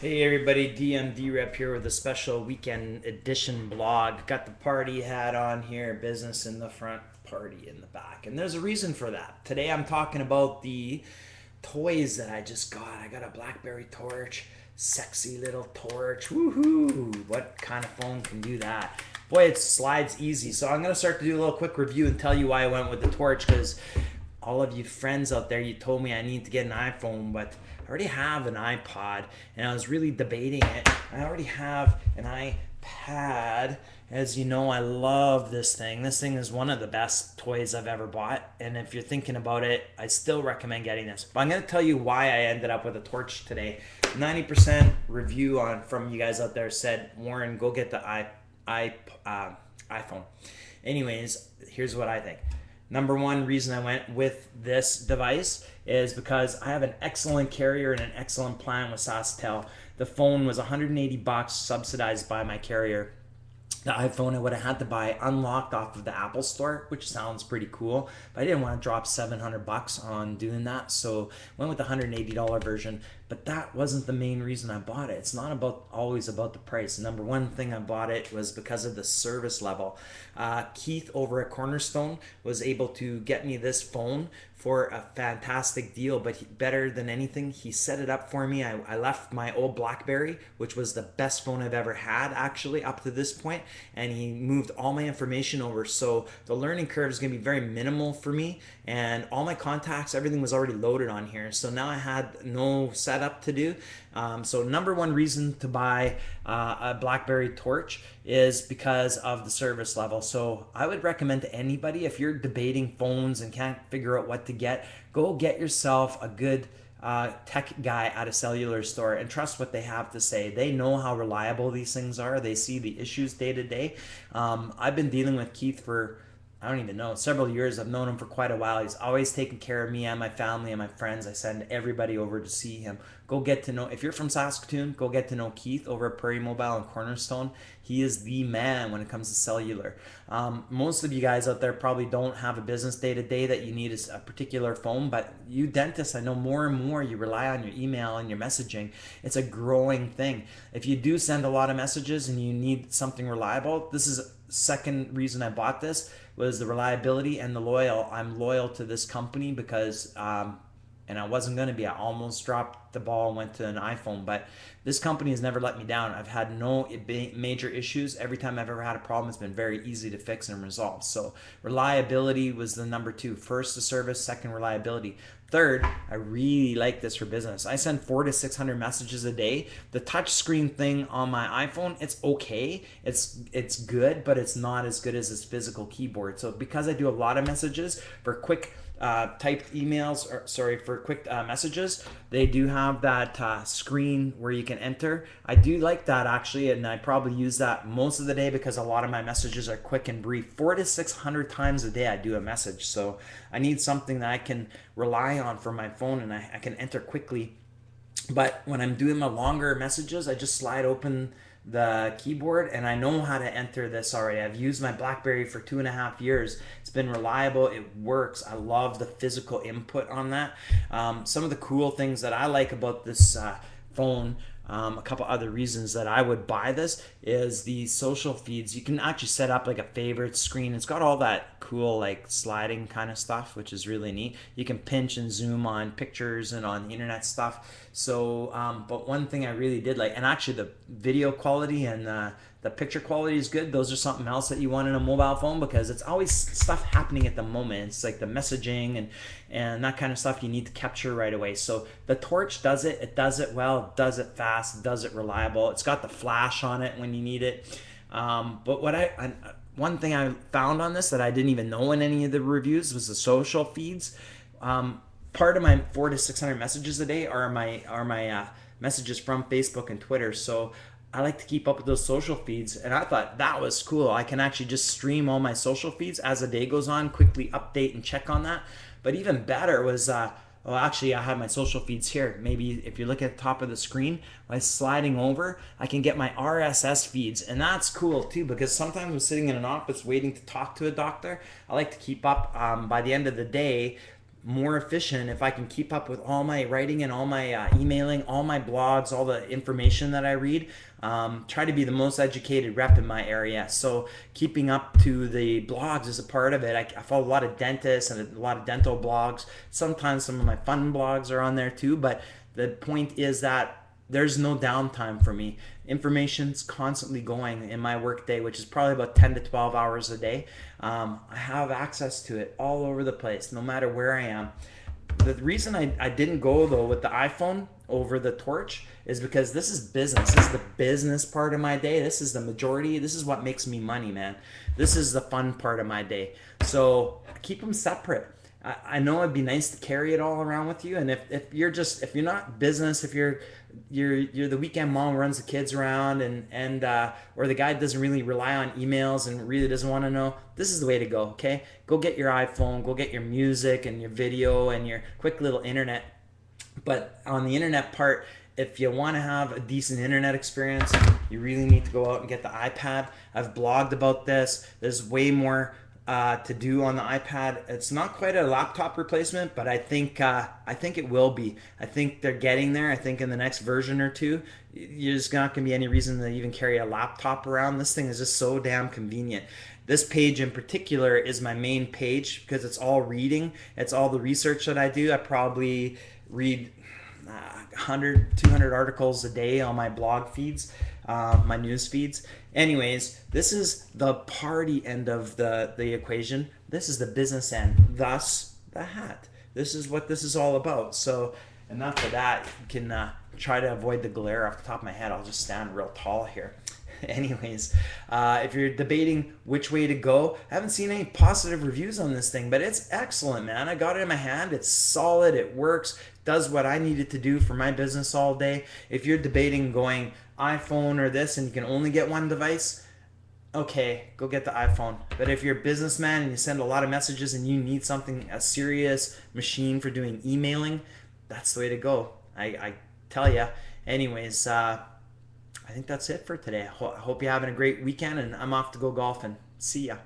Hey everybody, DMD Rep here with a special weekend edition blog. Got the party hat on here, business in the front, party in the back. And there's a reason for that. Today I'm talking about the toys that I just got. I got a Blackberry torch, sexy little torch. Woohoo! What kind of phone can do that? Boy, it slides easy. So I'm going to start to do a little quick review and tell you why I went with the torch, because all of you friends out there, you told me I need to get an iPhone, but I already have an iPod, and I was really debating it. I already have an iPad. As you know, I love this thing. This thing is one of the best toys I've ever bought, and if you're thinking about it, I still recommend getting this. But I'm going to tell you why I ended up with a torch today. 90% review on from you guys out there said, Warren, go get the iPhone. Anyways, here's what I think. Number one reason I went with this device is because I have an excellent carrier and an excellent plan with SaskTel. The phone was 180 bucks subsidized by my carrier. The iPhone I would have had to buy unlocked off of the Apple Store, which sounds pretty cool, but I didn't want to drop 700 bucks on doing that, so went with the $180 version. But that wasn't the main reason I bought it. It's not always about the price. Number one thing I bought it was because of the service level. Keith over at Cornerstone was able to get me this phone for a fantastic deal, but better than anything, he set it up for me. I left my old Blackberry, which was the best phone I've ever had actually up to this point, and he moved all my information over. So the learning curve is going to be very minimal for me, and all my contacts, everything was already loaded on here. So now I had no setup to do. So number one reason to buy a Blackberry torch is because of the service level. So I would recommend to anybody, if you're debating phones and can't figure out what to get, go get yourself a good tech guy at a cellular store and trust what they have to say. They know how reliable these things are. They see the issues day to day. I've been dealing with Keith for, I don't even know, several years. I've known him for quite a while. He's always taken care of me and my family and my friends. I send everybody over to see him. Go get to know, if you're from Saskatoon, go get to know Keith over at Prairie Mobile and Cornerstone. He is the man when it comes to cellular. Most of you guys out there probably don't have a business day to day that you need a particular phone, but you dentists, I know more and more you rely on your email and your messaging. It's a growing thing. If you do send a lot of messages and you need something reliable, this is second reason I bought this, was the reliability and the loyal. I'm loyal to this company because and I wasn't going to be. I almost dropped the ball and went to an iPhone, but this company has never let me down. I've had no major issues. Every time I've ever had a problem, it's been very easy to fix and resolve. So reliability was the number two. First, the service. Second, reliability. Third, I really like this for business. I send 400 to 600 messages a day. The touch screen thing on my iPhone, it's okay. It's good, but it's not as good as this physical keyboard. So because I do a lot of messages for quick typed emails, or sorry, for quick messages, they do have that screen where you can enter. I do like that actually, and I probably use that most of the day because a lot of my messages are quick and brief. 400 to 600 times a day I do a message, so I need something that I can rely on for my phone and I can enter quickly. But when I'm doing my longer messages, I just slide open the keyboard and I know how to enter this already. I've used my Blackberry for 2.5 years. It's been reliable. It works. I love the physical input on that. Some of the cool things that I like about this phone, a couple other reasons that I would buy this, is the social feeds. You can actually set up like a favorite screen. It's got all that cool like sliding kind of stuff, which is really neat. You can pinch and zoom on pictures and on internet stuff. So but one thing I really did like, and actually the video quality and the picture quality is good. Those are something else that you want in a mobile phone, because it's always stuff happening at the moment. It's like the messaging and that kind of stuff you need to capture right away. So the torch does it. It does it well. It does it fast. It does it reliable. It's got the flash on it when you need it. But one thing I found on this that I didn't even know in any of the reviews was the social feeds. Part of my 400 to 600 messages a day are my messages from Facebook and Twitter. So I like to keep up with those social feeds, and I thought that was cool. I can actually just stream all my social feeds as the day goes on, quickly update and check on that. But even better was, well, actually I have my social feeds here. Maybe if you look at the top of the screen, by sliding over, I can get my RSS feeds, and that's cool too, because sometimes I'm sitting in an office waiting to talk to a doctor. I like to keep up. By the end of the day, more efficient if I can keep up with all my writing and all my emailing, all my blogs, all the information that I read. Try to be the most educated rep in my area. So keeping up to the blogs is a part of it. I follow a lot of dentists and a lot of dental blogs. Sometimes some of my fun blogs are on there too. But the point is that there's no downtime for me. Information's constantly going in my workday, which is probably about 10 to 12 hours a day. I have access to it all over the place, no matter where I am. The reason I didn't go though with the iPhone over the Torch is because this is business. This is the business part of my day. This is the majority. This is what makes me money, man. This is the fun part of my day. So keep them separate. I know it'd be nice to carry it all around with you, and if you're not business, if you're the weekend mom who runs the kids around and or the guy doesn't really rely on emails and really doesn't want to know, this is the way to go. Okay, go get your iPhone, go get your music and your video and your quick little internet. But on the internet part, if you want to have a decent internet experience, you really need to go out and get the iPad. I've blogged about this. There's way more to do on the iPad. It's not quite a laptop replacement, but I think it will be. I think they're getting there. I think in the next version or two, there's not going to be any reason to even carry a laptop around. This thing is just so damn convenient. This page in particular is my main page because it's all reading. It's all the research that I do. I probably read 100, 200 articles a day on my blog feeds, my news feeds. Anyways, this is the party end of the equation. This is the business end, thus the hat. This is what this is all about. So enough of that. You can try to avoid the glare off the top of my head. I'll just stand real tall here. Anyways, if you're debating which way to go, I haven't seen any positive reviews on this thing, but it's excellent, man. I got it in my hand. It's solid. It works. Does what I need it to do for my business all day. If you're debating going iPhone or this and you can only get one device, okay, go get the iPhone. But if you're a businessman and you send a lot of messages and you need something, a serious machine for doing emailing, that's the way to go. I tell you. Anyways, I think that's it for today. I hope you're having a great weekend, and I'm off to go golfing. See ya.